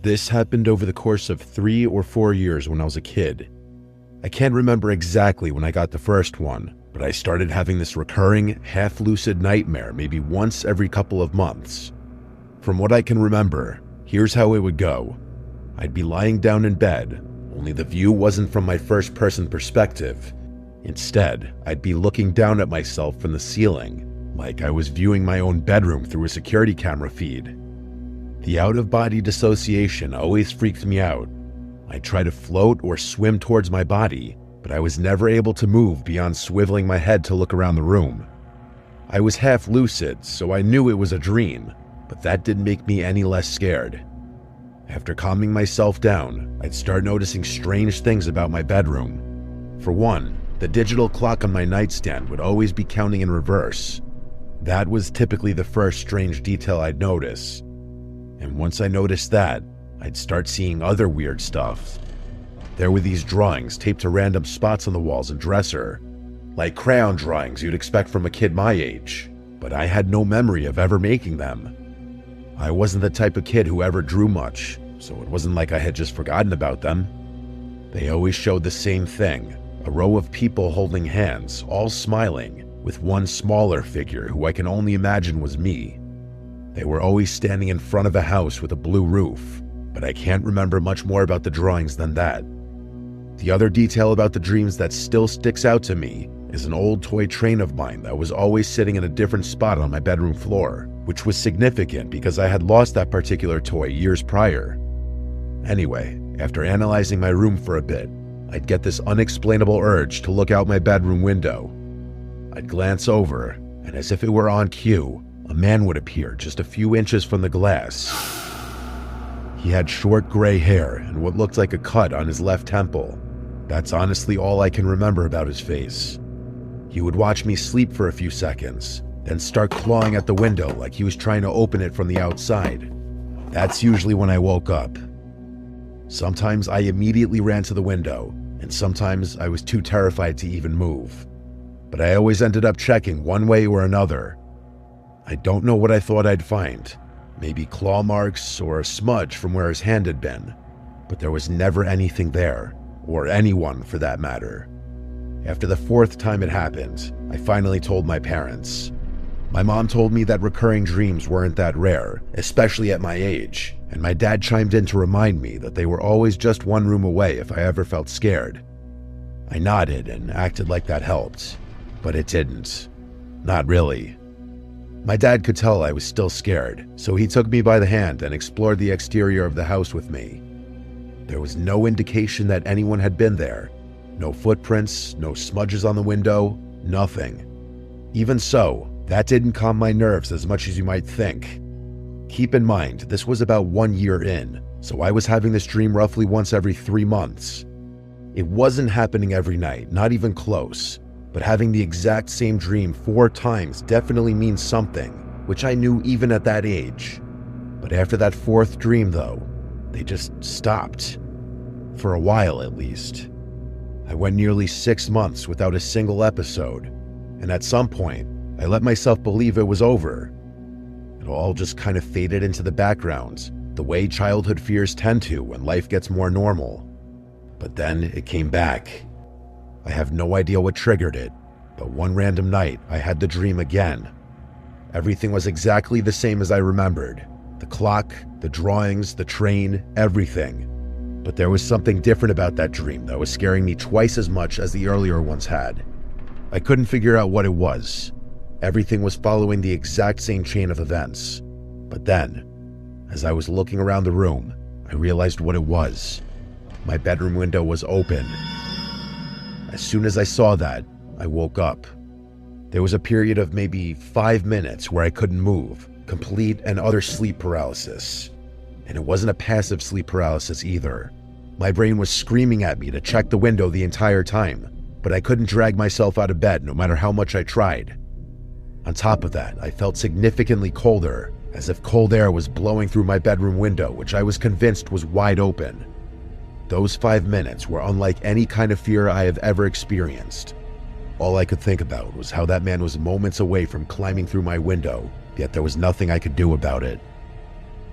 This happened over the course of 3 or 4 years when I was a kid. I can't remember exactly when I got the first one, but I started having this recurring, half-lucid nightmare maybe once every couple of months. From what I can remember, here's how it would go. I'd be lying down in bed, only the view wasn't from my first-person perspective. Instead, I'd be looking down at myself from the ceiling, like I was viewing my own bedroom through a security camera feed. The out-of-body dissociation always freaked me out. I'd try to float or swim towards my body, but I was never able to move beyond swiveling my head to look around the room. I was half lucid, so I knew it was a dream, but that didn't make me any less scared. After calming myself down, I'd start noticing strange things about my bedroom. For one, the digital clock on my nightstand would always be counting in reverse. That was typically the first strange detail I'd notice. And once I noticed that, I'd start seeing other weird stuff. There were these drawings taped to random spots on the walls and dresser, like crayon drawings you'd expect from a kid my age, but I had no memory of ever making them. I wasn't the type of kid who ever drew much, so it wasn't like I had just forgotten about them. They always showed the same thing, a row of people holding hands, all smiling, with one smaller figure who I can only imagine was me. They were always standing in front of a house with a blue roof, but I can't remember much more about the drawings than that. The other detail about the dreams that still sticks out to me is an old toy train of mine that was always sitting in a different spot on my bedroom floor, which was significant because I had lost that particular toy years prior. Anyway, after analyzing my room for a bit, I'd get this unexplainable urge to look out my bedroom window. I'd glance over, and as if it were on cue, a man would appear just a few inches from the glass. He had short gray hair and what looked like a cut on his left temple. That's honestly all I can remember about his face. He would watch me sleep for a few seconds, then start clawing at the window like he was trying to open it from the outside. That's usually when I woke up. Sometimes I immediately ran to the window, and sometimes I was too terrified to even move. But I always ended up checking one way or another. I don't know what I thought I'd find. Maybe claw marks or a smudge from where his hand had been, but there was never anything there, or anyone for that matter. After the 4th time it happened, I finally told my parents. My mom told me that recurring dreams weren't that rare, especially at my age, and my dad chimed in to remind me that they were always just one room away if I ever felt scared. I nodded and acted like that helped, but it didn't. Not really. My dad could tell I was still scared, so he took me by the hand and explored the exterior of the house with me. There was no indication that anyone had been there. No footprints, no smudges on the window, nothing. Even so, that didn't calm my nerves as much as you might think. Keep in mind, this was about 1 year in, so I was having this dream roughly once every 3 months. It wasn't happening every night, not even close. But having the exact same dream 4 times definitely means something, which I knew even at that age. But after that 4th dream though, they just stopped. For a while at least. I went nearly 6 months without a single episode, and at some point, I let myself believe it was over. It all just kind of faded into the background, the way childhood fears tend to when life gets more normal. But then it came back. I have no idea what triggered it, but one random night I had the dream again. Everything was exactly the same as I remembered. The clock, the drawings, the train, everything. But there was something different about that dream that was scaring me twice as much as the earlier ones had. I couldn't figure out what it was. Everything was following the exact same chain of events. But then, as I was looking around the room, I realized what it was. My bedroom window was open. As soon as I saw that, I woke up. There was a period of maybe 5 minutes where I couldn't move, complete and utter sleep paralysis. And it wasn't a passive sleep paralysis either. My brain was screaming at me to check the window the entire time, but I couldn't drag myself out of bed no matter how much I tried. On top of that, I felt significantly colder, as if cold air was blowing through my bedroom window, which I was convinced was wide open. Those 5 minutes were unlike any kind of fear I have ever experienced. All I could think about was how that man was moments away from climbing through my window, yet there was nothing I could do about it.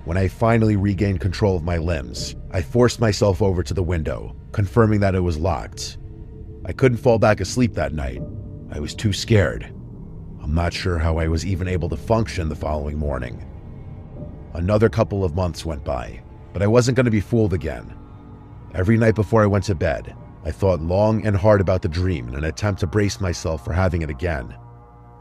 When I finally regained control of my limbs, I forced myself over to the window, confirming that it was locked. I couldn't fall back asleep that night. I was too scared. I'm not sure how I was even able to function the following morning. Another couple of months went by, but I wasn't going to be fooled again. Every night before I went to bed, I thought long and hard about the dream in an attempt to brace myself for having it again.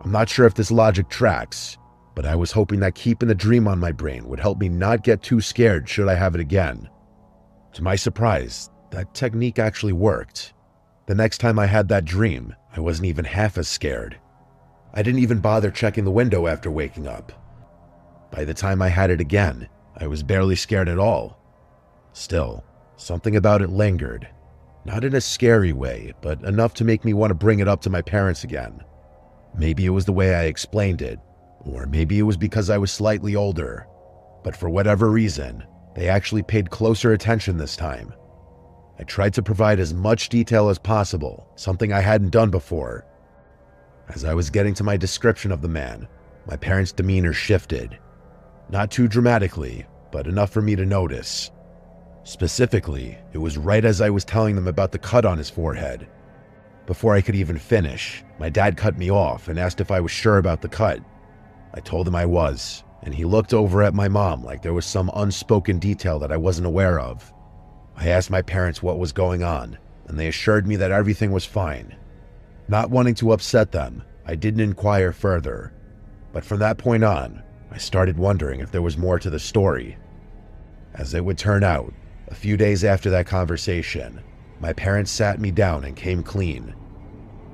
I'm not sure if this logic tracks, but I was hoping that keeping the dream on my brain would help me not get too scared should I have it again. To my surprise, that technique actually worked. The next time I had that dream, I wasn't even half as scared. I didn't even bother checking the window after waking up. By the time I had it again, I was barely scared at all. Still, something about it lingered. Not in a scary way, but enough to make me want to bring it up to my parents again. Maybe it was the way I explained it, or maybe it was because I was slightly older. But for whatever reason, they actually paid closer attention this time. I tried to provide as much detail as possible, something I hadn't done before. As I was getting to my description of the man, my parents' demeanor shifted. Not too dramatically, but enough for me to notice. Specifically, it was right as I was telling them about the cut on his forehead. Before I could even finish, my dad cut me off and asked if I was sure about the cut. I told him I was, and he looked over at my mom like there was some unspoken detail that I wasn't aware of. I asked my parents what was going on, and they assured me that everything was fine. Not wanting to upset them, I didn't inquire further. But from that point on, I started wondering if there was more to the story. As it would turn out, a few days after that conversation, my parents sat me down and came clean.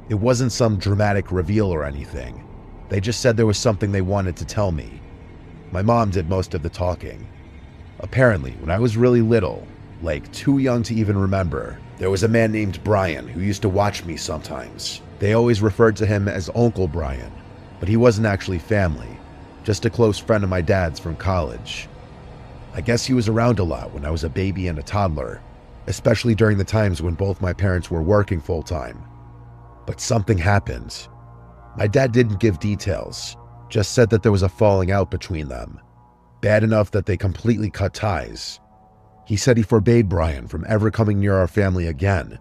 It wasn't some dramatic reveal or anything. They just said there was something they wanted to tell me. My mom did most of the talking. Apparently, when I was really little, like too young to even remember, there was a man named Brian who used to watch me sometimes. They always referred to him as Uncle Brian, but he wasn't actually family, just a close friend of my dad's from college. I guess he was around a lot when I was a baby and a toddler, especially during the times when both my parents were working full-time. But something happened. My dad didn't give details, just said that there was a falling out between them, bad enough that they completely cut ties. He said he forbade Brian from ever coming near our family again,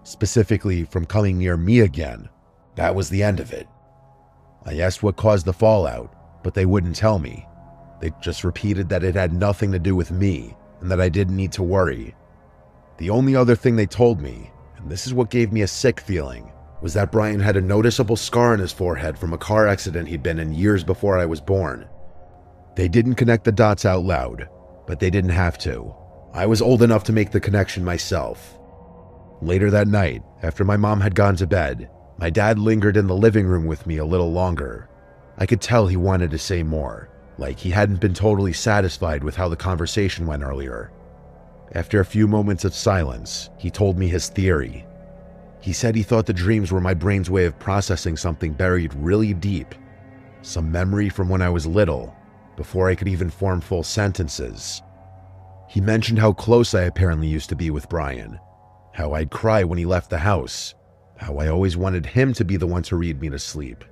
specifically from coming near me again. That was the end of it. I asked what caused the fallout, but they wouldn't tell me. They just repeated that it had nothing to do with me and that I didn't need to worry. The only other thing they told me, and this is what gave me a sick feeling, was that Brian had a noticeable scar on his forehead from a car accident he'd been in years before I was born. They didn't connect the dots out loud, but they didn't have to. I was old enough to make the connection myself. Later that night, after my mom had gone to bed, my dad lingered in the living room with me a little longer. I could tell he wanted to say more, like he hadn't been totally satisfied with how the conversation went earlier. After a few moments of silence, he told me his theory. He said he thought the dreams were my brain's way of processing something buried really deep, some memory from when I was little, before I could even form full sentences. He mentioned how close I apparently used to be with Brian, how I'd cry when he left the house, how I always wanted him to be the one to read me to sleep.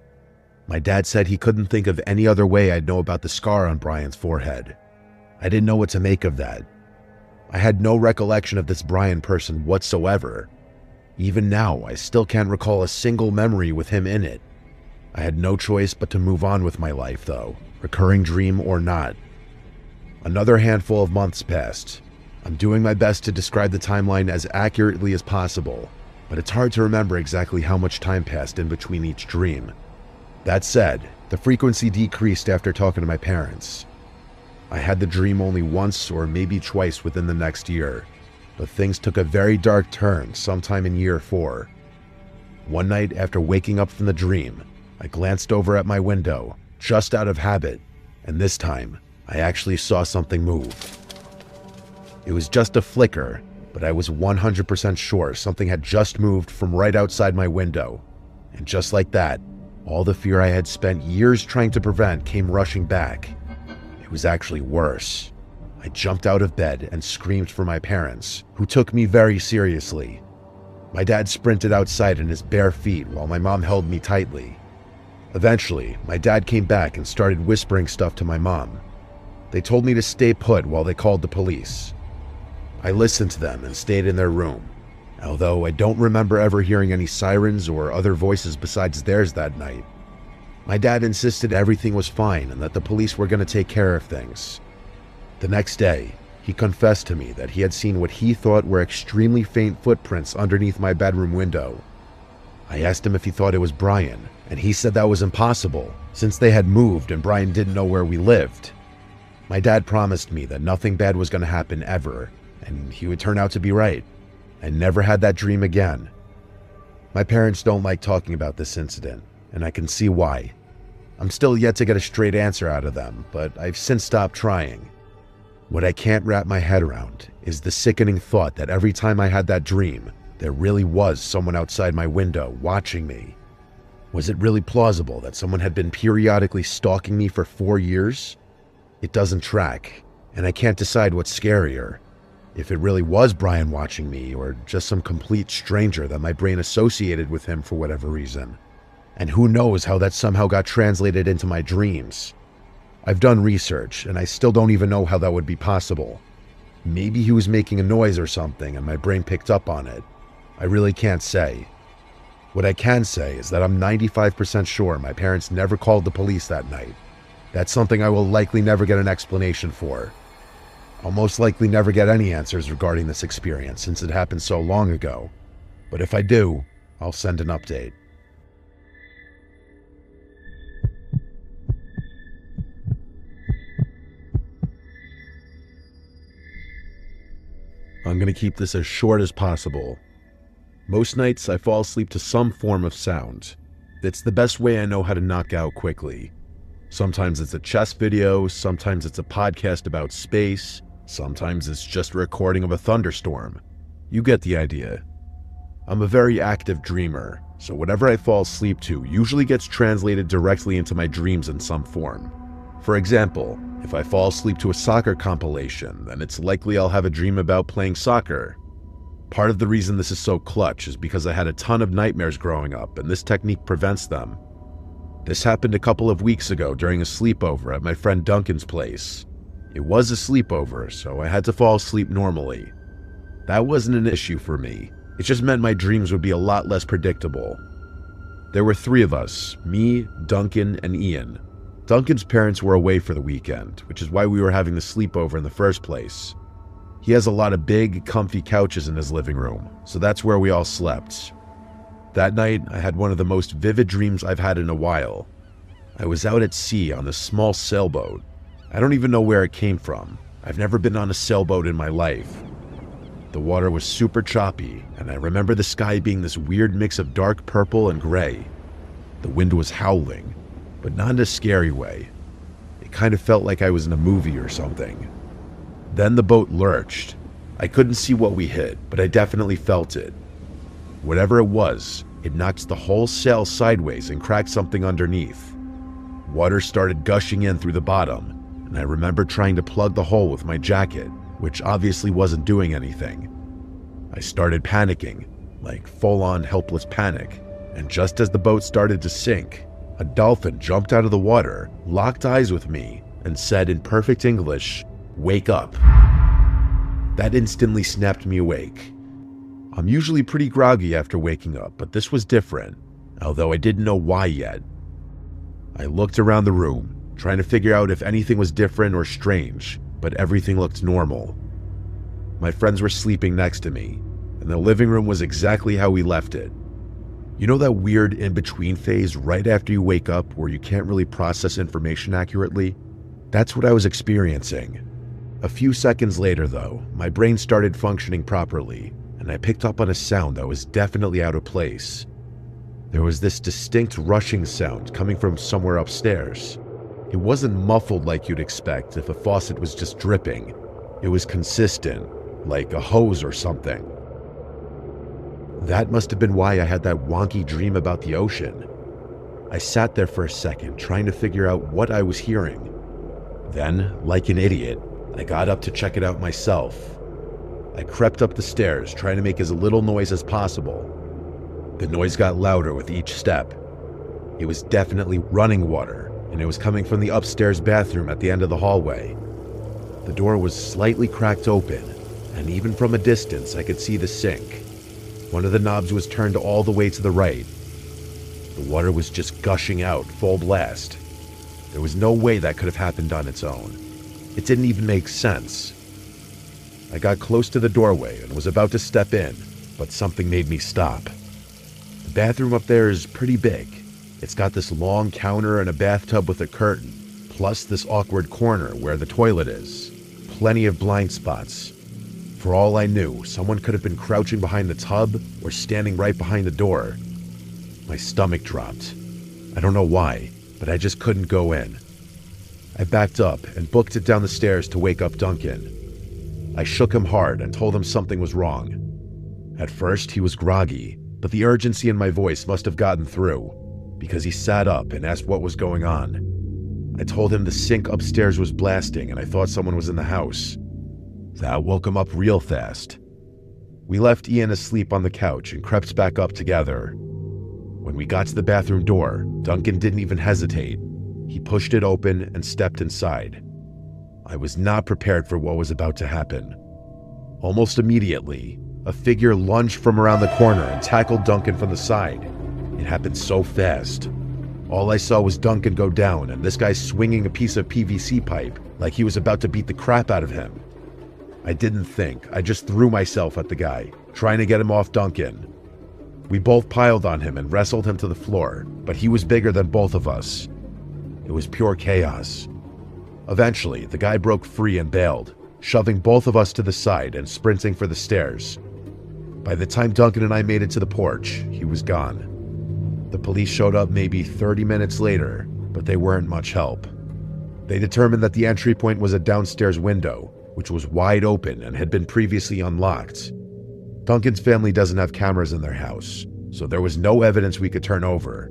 My dad said he couldn't think of any other way I'd know about the scar on Brian's forehead. I didn't know what to make of that. I had no recollection of this Brian person whatsoever. Even now, I still can't recall a single memory with him in it. I had no choice but to move on with my life, though, recurring dream or not. Another handful of months passed. I'm doing my best to describe the timeline as accurately as possible, but it's hard to remember exactly how much time passed in between each dream. That said, the frequency decreased after talking to my parents. I had the dream only once or maybe twice within the next year, but things took a very dark turn sometime in year 4. One night after waking up from the dream, I glanced over at my window, just out of habit, and this time, I actually saw something move. It was just a flicker, but I was 100% sure something had just moved from right outside my window, and just like that, all the fear I had spent years trying to prevent came rushing back. It was actually worse. I jumped out of bed and screamed for my parents, who took me very seriously. My dad sprinted outside in his bare feet while my mom held me tightly. Eventually, my dad came back and started whispering stuff to my mom. They told me to stay put while they called the police. I listened to them and stayed in their room, although I don't remember ever hearing any sirens or other voices besides theirs that night. My dad insisted everything was fine and that the police were going to take care of things. The next day, he confessed to me that he had seen what he thought were extremely faint footprints underneath my bedroom window. I asked him if he thought it was Brian, and he said that was impossible, since they had moved and Brian didn't know where we lived. My dad promised me that nothing bad was going to happen ever, and he would turn out to be right. I never had that dream again. My parents don't like talking about this incident, and I can see why. I'm still yet to get a straight answer out of them, but I've since stopped trying. What I can't wrap my head around is the sickening thought that every time I had that dream, there really was someone outside my window watching me. Was it really plausible that someone had been periodically stalking me for 4 years? It doesn't track, and I can't decide what's scarier. If it really was Brian watching me, or just some complete stranger that my brain associated with him for whatever reason. And who knows how that somehow got translated into my dreams. I've done research, and I still don't even know how that would be possible. Maybe he was making a noise or something, and my brain picked up on it. I really can't say. What I can say is that I'm 95% sure my parents never called the police that night. That's something I will likely never get an explanation for. I'll most likely never get any answers regarding this experience since it happened so long ago. But if I do, I'll send an update. I'm going to keep this as short as possible. Most nights I fall asleep to some form of sound. It's the best way I know how to knock out quickly. Sometimes it's a chess video, sometimes it's a podcast about space, sometimes it's just a recording of a thunderstorm. You get the idea. I'm a very active dreamer, so whatever I fall asleep to usually gets translated directly into my dreams in some form. For example, if I fall asleep to a soccer compilation, then it's likely I'll have a dream about playing soccer. Part of the reason this is so clutch is because I had a ton of nightmares growing up, and this technique prevents them. This happened a couple of weeks ago during a sleepover at my friend Duncan's place. It was a sleepover, so I had to fall asleep normally. That wasn't an issue for me. It just meant my dreams would be a lot less predictable. There were 3 of us, me, Duncan, and Ian. Duncan's parents were away for the weekend, which is why we were having the sleepover in the first place. He has a lot of big, comfy couches in his living room, so that's where we all slept. That night, I had one of the most vivid dreams I've had in a while. I was out at sea on a small sailboat. I don't even know where it came from. I've never been on a sailboat in my life. The water was super choppy, and I remember the sky being this weird mix of dark purple and gray. The wind was howling, but not in a scary way. It kind of felt like I was in a movie or something. Then the boat lurched. I couldn't see what we hit, but I definitely felt it. Whatever it was, it knocked the whole sail sideways and cracked something underneath. Water started gushing in through the bottom, and I remember trying to plug the hole with my jacket, which obviously wasn't doing anything. I started panicking, like full-on helpless panic, and just as the boat started to sink, a dolphin jumped out of the water, locked eyes with me, and said in perfect English, "Wake up." That instantly snapped me awake. I'm usually pretty groggy after waking up, but this was different, although I didn't know why yet. I looked around the room, trying to figure out if anything was different or strange, but everything looked normal. My friends were sleeping next to me, and the living room was exactly how we left it. You know that weird in-between phase right after you wake up where you can't really process information accurately? That's what I was experiencing. A few seconds later, though, my brain started functioning properly, and I picked up on a sound that was definitely out of place. There was this distinct rushing sound coming from somewhere upstairs. It wasn't muffled like you'd expect if a faucet was just dripping. It was consistent, like a hose or something. That must have been why I had that wonky dream about the ocean. I sat there for a second, trying to figure out what I was hearing. Then, like an idiot, I got up to check it out myself. I crept up the stairs, trying to make as little noise as possible. The noise got louder with each step. It was definitely running water, and it was coming from the upstairs bathroom at the end of the hallway. The door was slightly cracked open, and even from a distance I could see the sink. One of the knobs was turned all the way to the right. The water was just gushing out, full blast. There was no way that could have happened on its own. It didn't even make sense. I got close to the doorway and was about to step in, but something made me stop. The bathroom up there is pretty big. It's got this long counter and a bathtub with a curtain, plus this awkward corner where the toilet is. Plenty of blind spots. For all I knew, someone could have been crouching behind the tub or standing right behind the door. My stomach dropped. I don't know why, but I just couldn't go in. I backed up and booked it down the stairs to wake up Duncan. I shook him hard and told him something was wrong. At first, he was groggy, but the urgency in my voice must have gotten through, because he sat up and asked what was going on. I told him the sink upstairs was blasting and I thought someone was in the house. That woke him up real fast. We left Ian asleep on the couch and crept back up together. When we got to the bathroom door, Duncan didn't even hesitate. He pushed it open and stepped inside. I was not prepared for what was about to happen. Almost immediately, a figure lunged from around the corner and tackled Duncan from the side. It happened so fast. All I saw was Duncan go down and this guy swinging a piece of PVC pipe like he was about to beat the crap out of him. I didn't think, I just threw myself at the guy, trying to get him off Duncan. We both piled on him and wrestled him to the floor, but he was bigger than both of us. It was pure chaos. Eventually, the guy broke free and bailed, shoving both of us to the side and sprinting for the stairs. By the time Duncan and I made it to the porch, he was gone. The police showed up maybe 30 minutes later, but they weren't much help. They determined that the entry point was a downstairs window, which was wide open and had been previously unlocked. Duncan's family doesn't have cameras in their house, so there was no evidence we could turn over.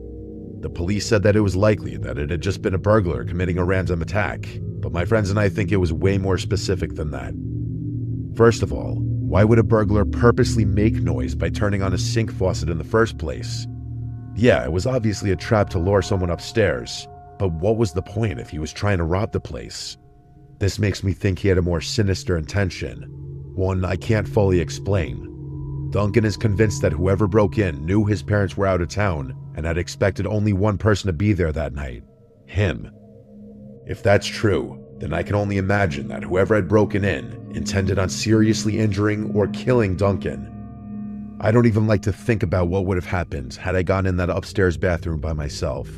The police said that it was likely that it had just been a burglar committing a random attack, but my friends and I think it was way more specific than that. First of all, why would a burglar purposely make noise by turning on a sink faucet in the first place? Yeah, it was obviously a trap to lure someone upstairs, but what was the point if he was trying to rob the place? This makes me think he had a more sinister intention, one I can't fully explain. Duncan is convinced that whoever broke in knew his parents were out of town and had expected only one person to be there that night, him. If that's true, then I can only imagine that whoever had broken in intended on seriously injuring or killing Duncan. I don't even like to think about what would have happened had I gone in that upstairs bathroom by myself.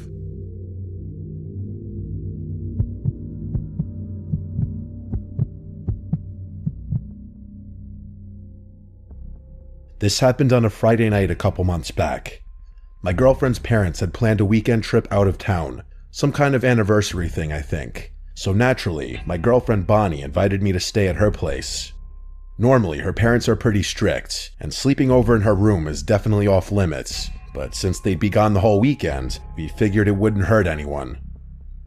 This happened on a Friday night a couple months back. My girlfriend's parents had planned a weekend trip out of town, some kind of anniversary thing, I think. So naturally, my girlfriend Bonnie invited me to stay at her place. Normally, her parents are pretty strict, and sleeping over in her room is definitely off limits, but since they'd be gone the whole weekend, we figured it wouldn't hurt anyone.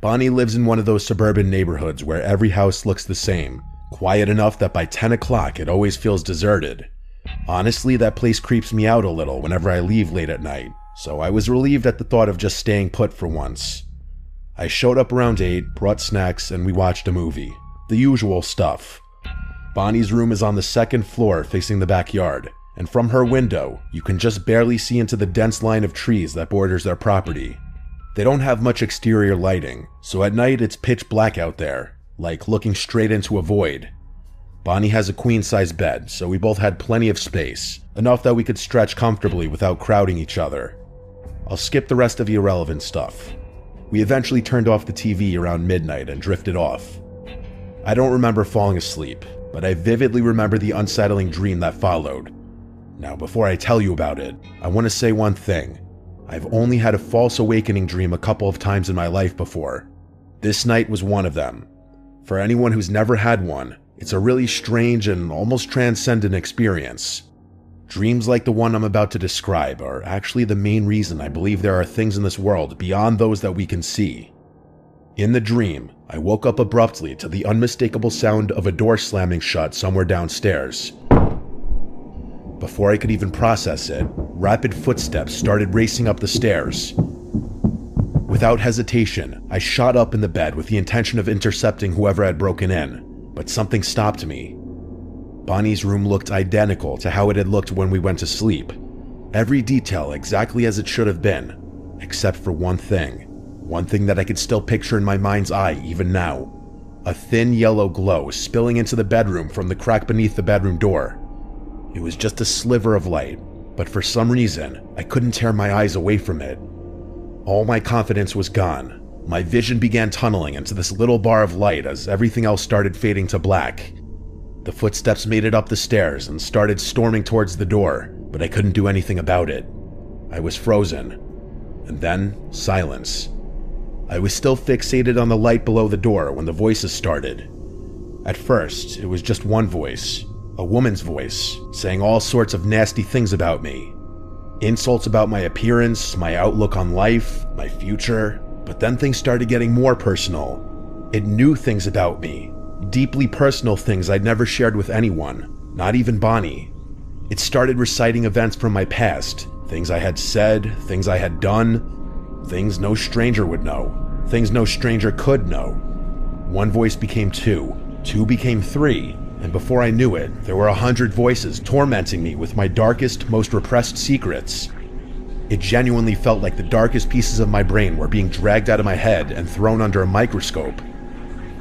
Bonnie lives in one of those suburban neighborhoods where every house looks the same, quiet enough that by 10 o'clock it always feels deserted. Honestly, that place creeps me out a little whenever I leave late at night, so I was relieved at the thought of just staying put for once. I showed up around 8, brought snacks, and we watched a movie. The usual stuff. Bonnie's room is on the second floor facing the backyard, and from her window, you can just barely see into the dense line of trees that borders their property. They don't have much exterior lighting, so at night it's pitch black out there, like looking straight into a void. Bonnie has a queen-size bed, so we both had plenty of space, enough that we could stretch comfortably without crowding each other. I'll skip the rest of the irrelevant stuff. We eventually turned off the TV around midnight and drifted off. I don't remember falling asleep, but I vividly remember the unsettling dream that followed. Now, before I tell you about it, I want to say one thing. I've only had a false awakening dream a couple of times in my life before. This night was one of them. For anyone who's never had one, it's a really strange and almost transcendent experience. Dreams like the one I'm about to describe are actually the main reason I believe there are things in this world beyond those that we can see. In the dream, I woke up abruptly to the unmistakable sound of a door slamming shut somewhere downstairs. Before I could even process it, rapid footsteps started racing up the stairs. Without hesitation, I shot up in the bed with the intention of intercepting whoever had broken in. but something stopped me. Bonnie's room looked identical to how it had looked when we went to sleep. Every detail exactly as it should have been, except for one thing that I could still picture in my mind's eye even now. A thin yellow glow spilling into the bedroom from the crack beneath the bedroom door. It was just a sliver of light, but for some reason, I couldn't tear my eyes away from it. All my confidence was gone. My vision began tunneling into this little bar of light as everything else started fading to black. The footsteps made it up the stairs and started storming towards the door, but I couldn't do anything about it. I was frozen. And then, silence. I was still fixated on the light below the door when the voices started. At first, it was just one voice, a woman's voice, saying all sorts of nasty things about me. Insults about my appearance, my outlook on life, my future, but then things started getting more personal. It knew things about me, deeply personal things I'd never shared with anyone, not even Bonnie. It started reciting events from my past, things I had said, things I had done, things no stranger would know, things no stranger could know. One voice became two became three, and before I knew it, there were 100 voices tormenting me with my darkest, most repressed secrets. It genuinely felt like the darkest pieces of my brain were being dragged out of my head and thrown under a microscope.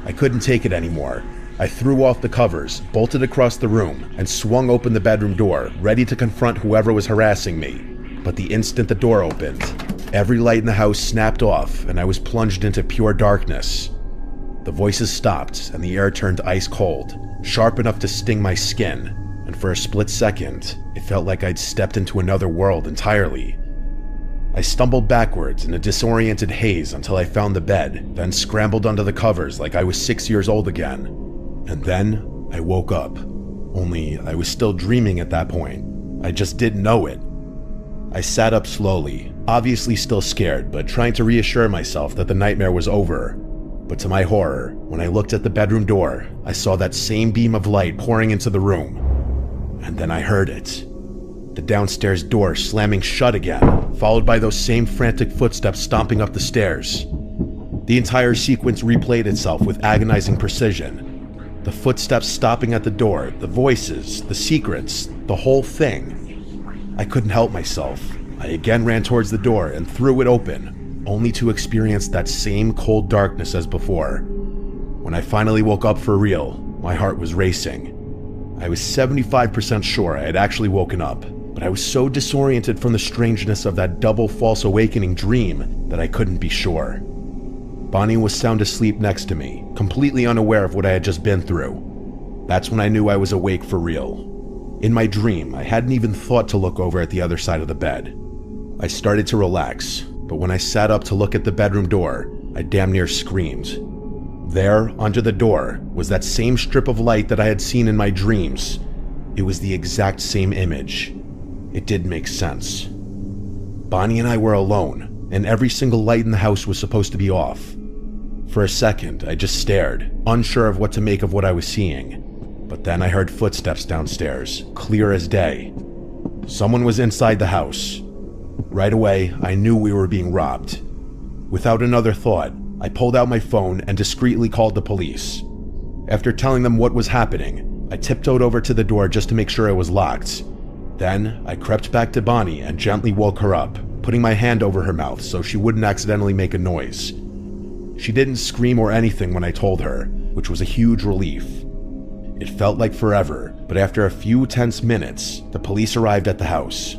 I couldn't take it anymore. I threw off the covers, bolted across the room, and swung open the bedroom door, ready to confront whoever was harassing me. But the instant the door opened, every light in the house snapped off, and I was plunged into pure darkness. The voices stopped, and the air turned ice cold, sharp enough to sting my skin, and for a split second, it felt like I'd stepped into another world entirely. I stumbled backwards in a disoriented haze until I found the bed, then scrambled under the covers like I was 6 years old again. And then I woke up. Only I was still dreaming at that point. I just didn't know it. I sat up slowly, obviously still scared, but trying to reassure myself that the nightmare was over. But to my horror, when I looked at the bedroom door, I saw that same beam of light pouring into the room. And then I heard it. The downstairs door slamming shut again, followed by those same frantic footsteps stomping up the stairs. The entire sequence replayed itself with agonizing precision. The footsteps stopping at the door, the voices, the secrets, the whole thing. I couldn't help myself. I again ran towards the door and threw it open, only to experience that same cold darkness as before. When I finally woke up for real, my heart was racing. I was 75% sure I had actually woken up, but I was so disoriented from the strangeness of that double false awakening dream that I couldn't be sure. Bonnie was sound asleep next to me, completely unaware of what I had just been through. That's when I knew I was awake for real. In my dream, I hadn't even thought to look over at the other side of the bed. I started to relax, but when I sat up to look at the bedroom door, I damn near screamed. There, under the door, was that same strip of light that I had seen in my dreams. It was the exact same image. It did make sense. Bonnie and I were alone, and every single light in the house was supposed to be off. For a second, I just stared, unsure of what to make of what I was seeing. But then I heard footsteps downstairs, clear as day. Someone was inside the house. Right away, I knew we were being robbed. Without another thought, I pulled out my phone and discreetly called the police. After telling them what was happening, I tiptoed over to the door just to make sure it was locked. Then, I crept back to Bonnie and gently woke her up, putting my hand over her mouth so she wouldn't accidentally make a noise. She didn't scream or anything when I told her, which was a huge relief. It felt like forever, but after a few tense minutes, the police arrived at the house.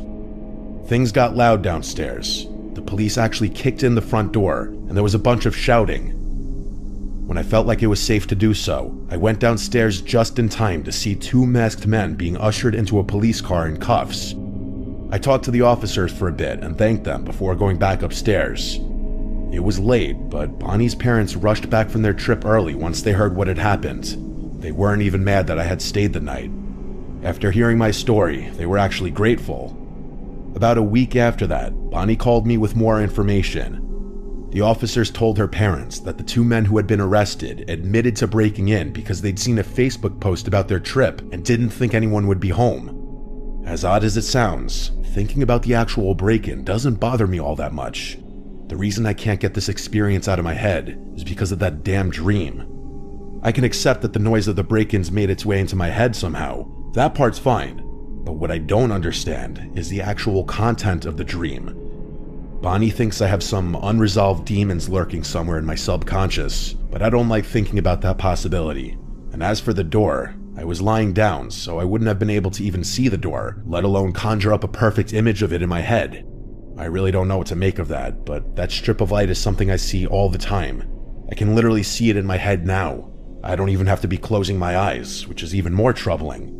Things got loud downstairs. The police actually kicked in the front door, and there was a bunch of shouting. When I felt like it was safe to do so, I went downstairs just in time to see two masked men being ushered into a police car in cuffs. I talked to the officers for a bit and thanked them before going back upstairs. It was late, but Bonnie's parents rushed back from their trip early once they heard what had happened. They weren't even mad that I had stayed the night. After hearing my story, they were actually grateful. About a week after that, Bonnie called me with more information. The officers told her parents that the two men who had been arrested admitted to breaking in because they'd seen a Facebook post about their trip and didn't think anyone would be home. As odd as it sounds, thinking about the actual break-in doesn't bother me all that much. The reason I can't get this experience out of my head is because of that damn dream. I can accept that the noise of the break-ins made its way into my head somehow. That part's fine. But what I don't understand is the actual content of the dream. Bonnie thinks I have some unresolved demons lurking somewhere in my subconscious, but I don't like thinking about that possibility. And as for the door, I was lying down, so I wouldn't have been able to even see the door, let alone conjure up a perfect image of it in my head. I really don't know what to make of that, but that strip of light is something I see all the time. I can literally see it in my head now. I don't even have to be closing my eyes, which is even more troubling.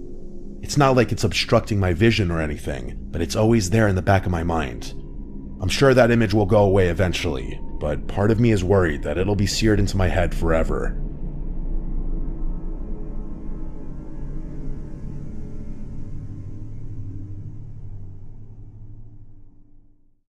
It's not like it's obstructing my vision or anything, but it's always there in the back of my mind. I'm sure that image will go away eventually, but part of me is worried that it'll be seared into my head forever.